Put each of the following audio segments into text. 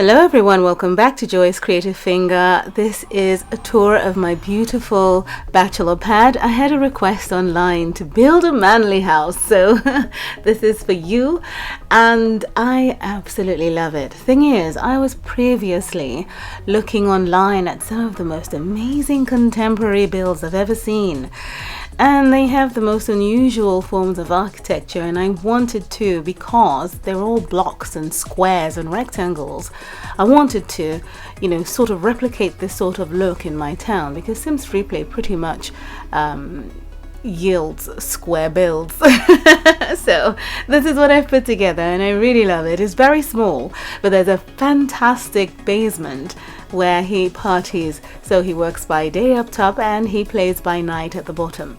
Hello everyone, welcome back to JCfinger. This is a tour of my beautiful bachelor pad. I had a request online to build a manly house, so this is for you and I absolutely love it. Thing is, I was previously looking online at some of the most amazing contemporary builds I've ever seen. And they have the most unusual forms of architecture, and I wanted to, because they're all blocks and squares and rectangles, I wanted to, sort of replicate this sort of look in my town, because Sims FreePlay pretty much yields square builds. So this is what I've put together and I really love it. It's very small, but there's a fantastic basement where he parties. So he works by day up top and he plays by night at the bottom.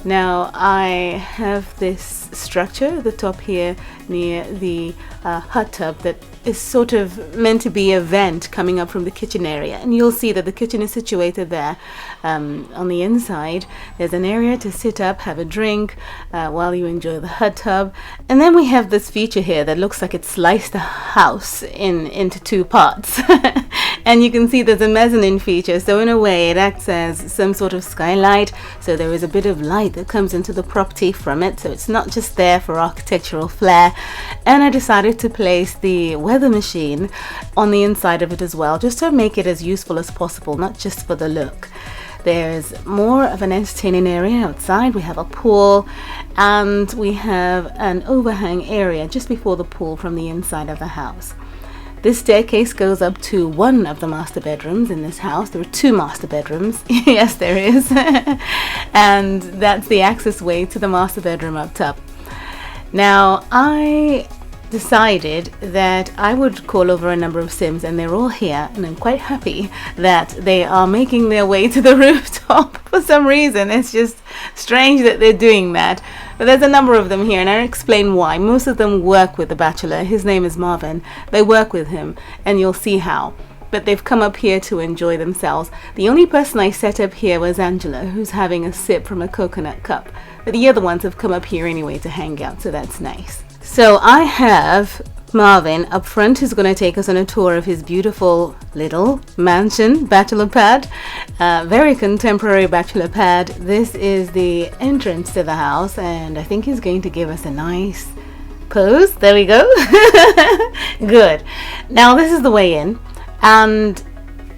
Now I have this structure at the top here near the hot tub that is sort of meant to be a vent coming up from the kitchen area, and you'll see that the kitchen is situated there. On the inside there's an area to sit up, have a drink while you enjoy the hot tub, and then we have this feature here that looks like it sliced the house into two parts. And you can see there's a mezzanine feature, so in a way it acts as some sort of skylight, so there is a bit of light that comes into the property from it, so it's not just there for architectural flair. And I decided to place the weather machine on the inside of it as well, just to make it as useful as possible, not just for the look. There's more of an entertaining area outside. We have a pool and we have an overhang area just before the pool from the inside of the house. This staircase goes up to one of the master bedrooms in this house. There are two master bedrooms. Yes, there is. And that's the access way to the master bedroom up top. Now, I decided that I would call over a number of Sims, and they're all here, and I'm quite happy that they are making their way to the rooftop for some reason. It's just strange that they're doing that, but there's a number of them here, and I'll explain why. Most of them work with the bachelor. His name is Marvin. They work with him, and you'll see how. But they've come up here to enjoy themselves. The only person I set up here was Angela, who's having a sip from a coconut cup, but the other ones have come up here anyway to hang out, so that's nice. So I have Marvin up front, who's going to take us on a tour of his beautiful little mansion bachelor pad. Very contemporary bachelor pad. This is the entrance to the house, and I think he's going to give us a nice pose. There we go. Good. Now this is the way in, and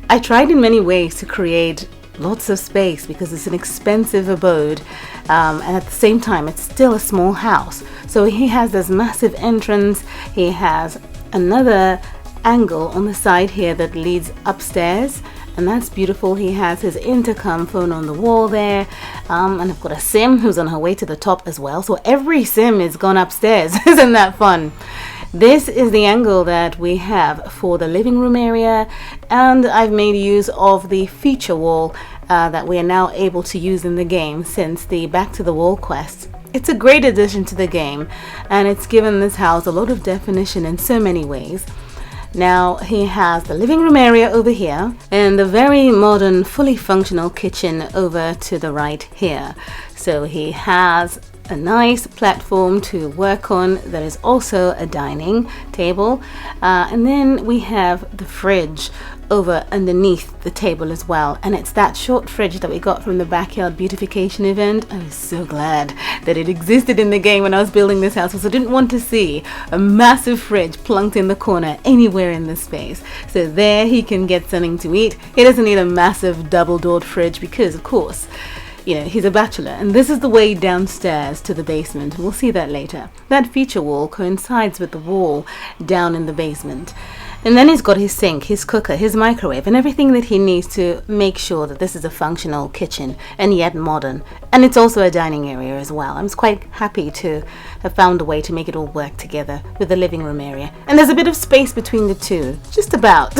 I tried in many ways to create lots of space because it's an expensive abode, and at the same time it's still a small house. So he has this massive entrance. He has another angle on the side here that leads upstairs, and that's beautiful. He has his intercom phone on the wall there, and I've got a Sim who's on her way to the top as well, so every Sim is gone upstairs. Isn't that fun? This is the angle that we have for the living room area, and I've made use of the feature wall that we are now able to use in the game since the Back to the Wall quest. It's a great addition to the game, and it's given this house a lot of definition in so many ways. Now he has the living room area over here and the very modern, fully functional kitchen over to the right here. So he has a nice platform to work on. There is also a dining table, and then we have the fridge over underneath the table as well, and it's that short fridge that we got from the backyard beautification event. I was so glad that it existed in the game when I was building this house, because I didn't want to see a massive fridge plunked in the corner anywhere in the space. So there he can get something to eat. He doesn't need a massive double-doored fridge because, of course, he's a bachelor, and this is the way downstairs to the basement. We'll see that later. That feature wall coincides with the wall down in the basement. And then he's got his sink, his cooker, his microwave, and everything that he needs to make sure that this is a functional kitchen and yet modern. And it's also a dining area as well. I'm quite happy to have found a way to make it all work together with the living room area. And there's a bit of space between the two, just about.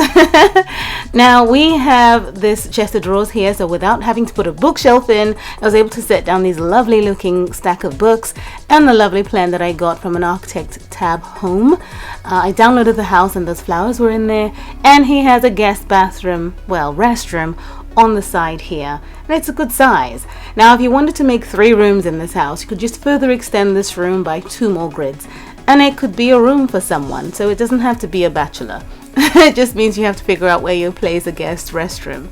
Now we have this chest of drawers here, so without having to put a bookshelf in, I was able to set down these lovely looking stack of books and the lovely plan that I got from an architect tab home. I downloaded the house and those flowers were in there, and he has a guest bathroom, restroom on the side here, and it's a good size. Now if you wanted to make 3 rooms in this house, you could just further extend this room by 2 more grids, and it could be a room for someone, so it doesn't have to be a bachelor. It just means you have to figure out where you place a guest restroom.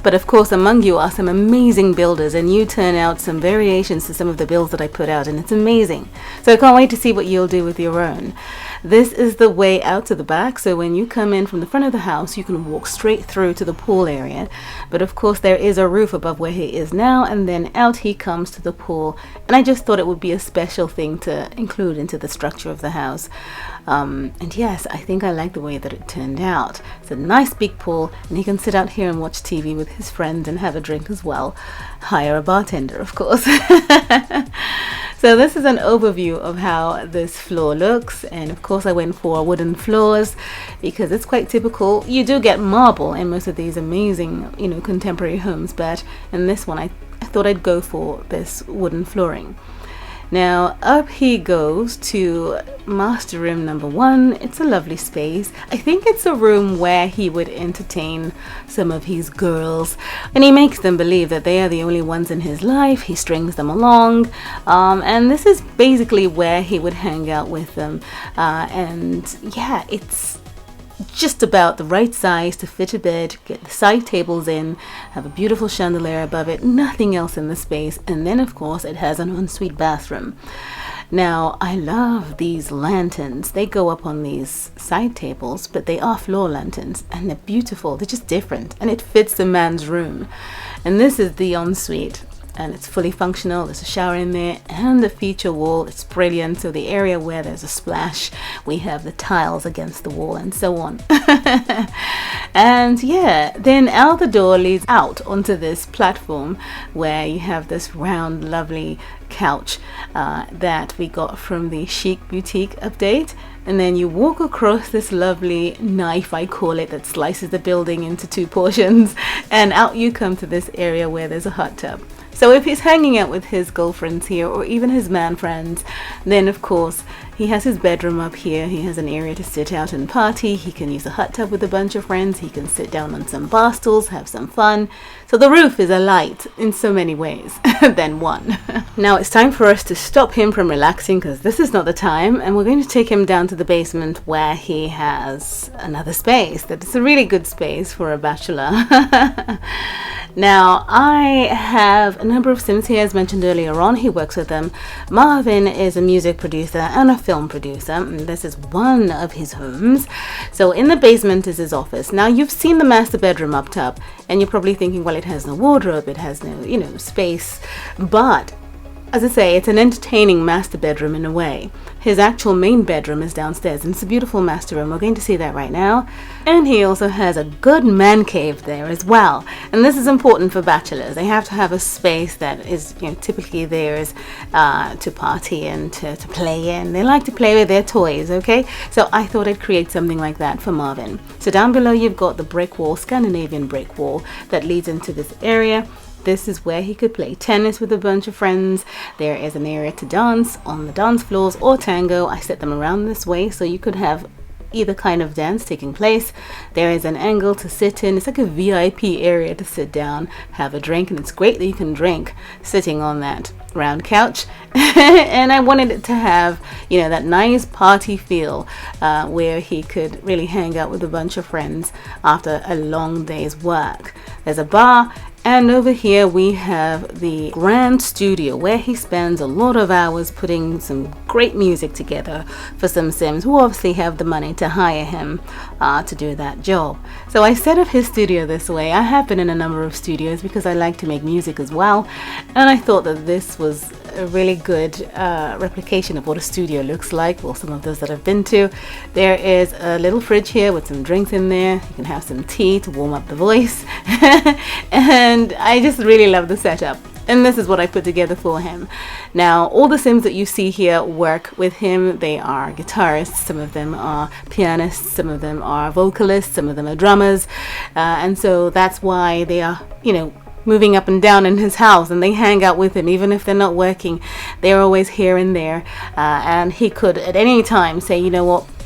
But of course, among you are some amazing builders, and you turn out some variations to some of the builds that I put out, and it's amazing. So I can't wait to see what you'll do with your own. This is the way out to the back, so when you come in from the front of the house, you can walk straight through to the pool area. But of course, there is a roof above where he is now, and then out he comes to the pool. And I just thought it would be a special thing to include into the structure of the house. And yes, I think I like the way that it turned out. It's a nice big pool, and he can sit out here and watch TV with his friends and have a drink as well. Hire a bartender, of course. So this is an overview of how this floor looks, and of course I went for wooden floors because it's quite typical. You do get marble in most of these amazing, contemporary homes, but in this one I thought I'd go for this wooden flooring. Now up he goes to master room number 1. It's a lovely space. I think it's a room where he would entertain some of his girls, and he makes them believe that they are the only ones in his life. He strings them along, and this is basically where he would hang out with them. And yeah, it's just about the right size to fit a bed, get the side tables in, have a beautiful chandelier above it, nothing else in the space, and then of course it has an ensuite bathroom. Now I love these lanterns. They go up on these side tables, but they are floor lanterns, and they're beautiful. They're just different, and it fits the man's room. And this is the ensuite, and it's fully functional. There's a shower in there and a feature wall. It's brilliant. So the area where there's a splash, we have the tiles against the wall and so on. And yeah, then out the door leads out onto this platform where you have this round lovely couch that we got from the Chic Boutique update. And then you walk across this lovely knife, I call it, that slices the building into 2 portions, and out you come to this area where there's a hot tub. So if he's hanging out with his girlfriends here, or even his man friends, then of course he has his bedroom up here. He has an area to sit out and party. He can use a hot tub with a bunch of friends. He can sit down on some bar stools, have some fun. So the roof is a light in so many ways than one. Now it's time for us to stop him from relaxing, because this is not the time, and we're going to take him down to the basement where he has another space. That's a really good space for a bachelor. Now I have a number of Sims here, as mentioned earlier on. He works with them. Marvin is a music producer and a film producer, and this is one of his homes. So in the basement is his office. Now you've seen the master bedroom up top, and you're probably thinking, well, it has no wardrobe, it has no, space. But as I say, it's an entertaining master bedroom in a way. His actual main bedroom is downstairs, and it's a beautiful master room. We're going to see that right now. And he also has a good man cave there as well. And this is important for bachelors. They have to have a space that is, typically theirs to party and to play in. They like to play with their toys, okay? So I thought I'd create something like that for Marvin. So down below you've got the brick wall, Scandinavian brick wall, that leads into this area. This is where he could play tennis with a bunch of friends. There is an area to dance on the dance floors or tango. I set them around this way so you could have either kind of dance taking place. There is an angle to sit in. It's like a VIP area to sit down, have a drink, and it's great that you can drink sitting on that round couch. And I wanted it to have, that nice party feel where he could really hang out with a bunch of friends after a long day's work. There's a bar. And over here we have the grand studio where he spends a lot of hours putting some great music together for some Sims who obviously have the money to hire him to do that job. So I set up his studio this way. I have been in a number of studios because I like to make music as well, and I thought that this was a really good replication of what a studio looks like. Well, some of those that I've been to. There is a little fridge here with some drinks in there. You can have some tea to warm up the voice. And I just really love the setup. And this is what I put together for him. Now, all the Sims that you see here work with him. They are guitarists, some of them are pianists, some of them are vocalists, some of them are drummers. And so that's why they are, moving up and down in his house, and they hang out with him even if they're not working. They're always here and there, and he could at any time say,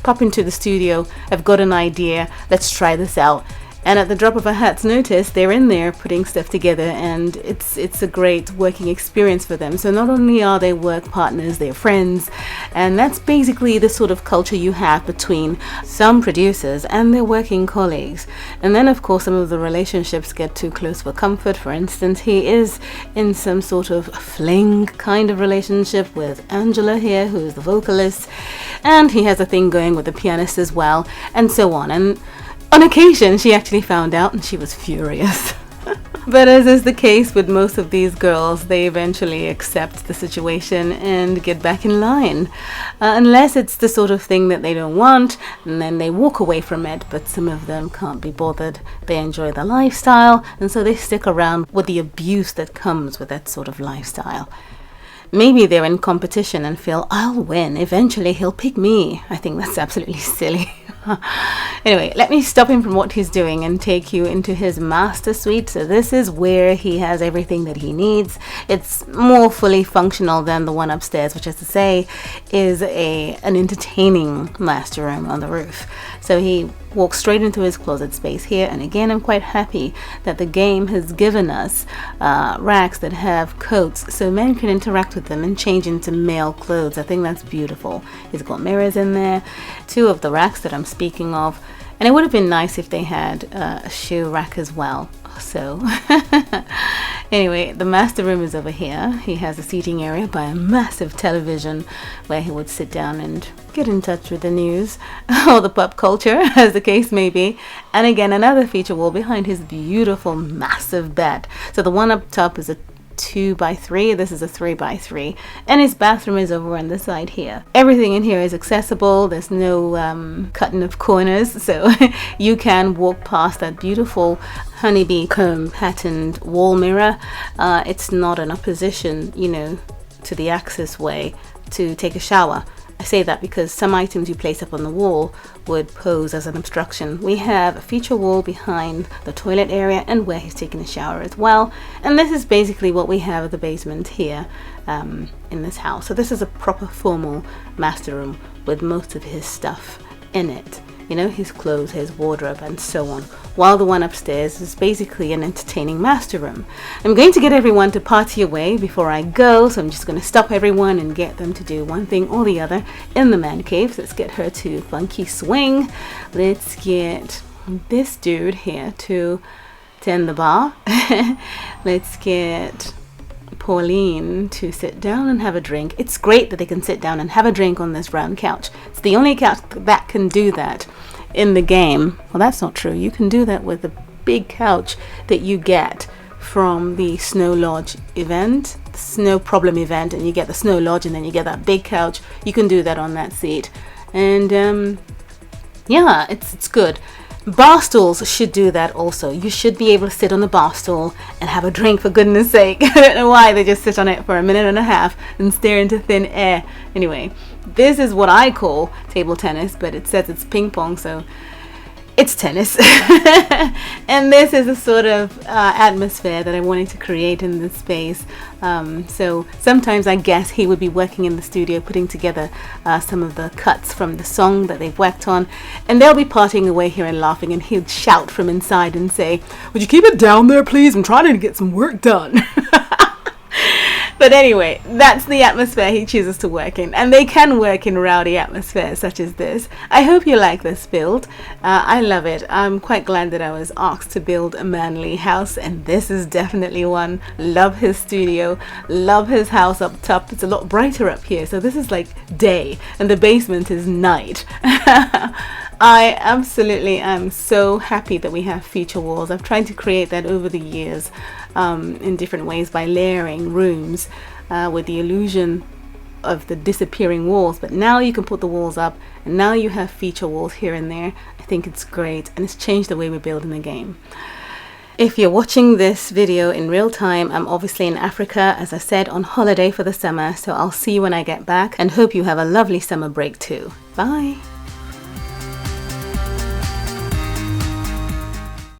pop into the studio, I've got an idea, let's try this out. And at the drop of a hat's notice, they're in there putting stuff together, and it's a great working experience for them. So not only are they work partners, they're friends, and that's basically the sort of culture you have between some producers and their working colleagues. And then of course some of the relationships get too close for comfort. For instance, he is in some sort of fling kind of relationship with Angela here, who is the vocalist, and he has a thing going with the pianist as well, and so on. And on occasion, she actually found out and she was furious. But as is the case with most of these girls, they eventually accept the situation and get back in line. Unless it's the sort of thing that they don't want, and then they walk away from it. But some of them can't be bothered. They enjoy the lifestyle, and so they stick around with the abuse that comes with that sort of lifestyle. Maybe they're in competition and feel, I'll win, eventually he'll pick me. I think that's absolutely silly. Anyway, let me stop him from what he's doing and take you into his master suite. So this is where he has everything that he needs. It's more fully functional than the one upstairs, which is to say is an entertaining master room on the roof. So he walks straight into his closet space here, and again I'm quite happy that the game has given us racks that have coats so men can interact with them and change into male clothes. I think that's beautiful. He's got mirrors in there, two of the racks that I'm speaking of, and it would have been nice if they had a shoe rack as well. So anyway, the master room is over here. He has a seating area by a massive television where he would sit down and get in touch with the news or the pop culture, as the case may be. And again, another feature wall behind his beautiful massive bed. So the one up top is a 2x3, this is a 3x3, and his bathroom is over on the side here. Everything in here is accessible. There's no cutting of corners, so you can walk past that beautiful honeybee comb patterned wall mirror. It's not in opposition, you know, to the access way to take a shower. I say that because some items you place up on the wall would pose as an obstruction. We have a feature wall behind the toilet area and where he's taking a shower as well. And this is basically what we have at the basement here in this house. So this is a proper formal master room with most of his stuff in it. You know, his clothes, his wardrobe, and so on. While the one upstairs is basically an entertaining master room. I'm going to get everyone to party away before I go, so I'm just going to stop everyone and get them to do one thing or the other in the man cave. So let's get her to funky swing. Let's get this dude here to tend the bar. Let's get Pauline to sit down and have a drink. It's great that they can sit down and have a drink on this round couch. It's the only couch that can do that in the game. Well, that's not true. You can do that with the big couch that you get from the Snow Lodge event, the Snow Problem event, and you get the Snow Lodge and then you get that big couch. You can do that on that seat. And yeah, it's good. Bar stools should do that also. You should be able to sit on the bar stool and have a drink, for goodness sake. I don't know why they just sit on it for a minute and a half and stare into thin air. Anyway, this is what I call table tennis, but it says it's ping pong, so it's tennis. And this is a sort of atmosphere that I wanted to create in this space. So sometimes I guess he would be working in the studio putting together some of the cuts from the song that they've worked on, and they'll be partying away here and laughing, and he'll shout from inside and say, "Would you keep it down there, please? I'm trying to get some work done." But anyway, that's the atmosphere he chooses to work in, and they can work in rowdy atmospheres such as this. I hope you like this build. I love it. I'm quite glad that I was asked to build a manly house, and this is definitely one. Love his studio, love his house up top. It's a lot brighter up here, so this is like day, and the basement is night. I absolutely am so happy that we have feature walls. I've tried to create that over the years in different ways by layering rooms with the illusion of the disappearing walls, but now you can put the walls up and now you have feature walls here and there. I think it's great, and it's changed the way we build in the game. If you're watching this video in real time, I'm obviously in Africa, as I said, on holiday for the summer, so I'll see you when I get back, and hope you have a lovely summer break too. Bye!